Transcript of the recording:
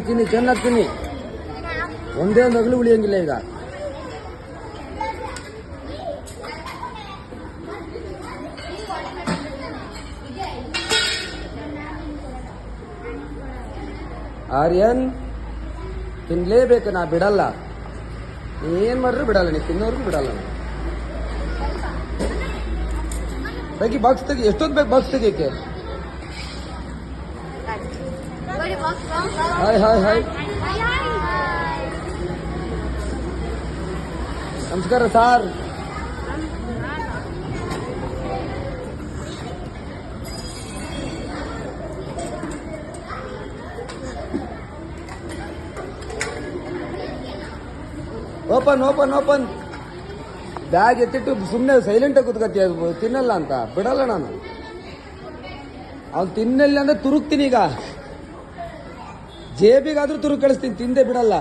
ತಿನ್ನಿ ಚೆನ್ನಾಗಿ ತಿನ್ನಿ. ಒಂದೇ ಒಂದು ಅಗಲು ಉಳಿಯಂಗಿಲ್ಲ ಈಗ. ಆರ್ಯನ್ ತಿನ್ಲೇಬೇಕು, ನಾ ಬಿಡಲ್ಲ. ಏನ್ ಮಾಡ್ರು ಬಿಡಲ್ಲ, ನೀ ತಿನ್ನೋರ್ಗು ಬಿಡಲ್ಲ. ತೆಗಿ ಬಾಕ್ಸ್ ತೆಗಿ. ಎಷ್ಟೊತ್ತು ಬೇಕು ಬಾಕ್ಸ್ ತೆಗಿಯಕ್ಕೆ? Hi hi hi. ನಮಸ್ಕಾರ sir. Open open open. Bag ಎತ್ತಿಟ್ಟು ಸುಮ್ಮನೆ ಸೈಲೆಂಟಾಗಿ ಕೂತ್ಕತ್ತೀಯ. ತಿನ್ನಲ್ಲ ಅಂತ ಬಿಡಲ್ಲ ನಾನು. ಅವ್ನು ತಿನ್ನಲ್ಲ ಅಂದ್ರೆ ತುರುಕ್ತೀನಿ ಈಗ. ಜೇಬಿಗಾದ್ರೂ ತುರುಕ್ ಕಳಿಸ್ತೀನಿ, ತಿಂದೆ ಬಿಡಲ್ಲ.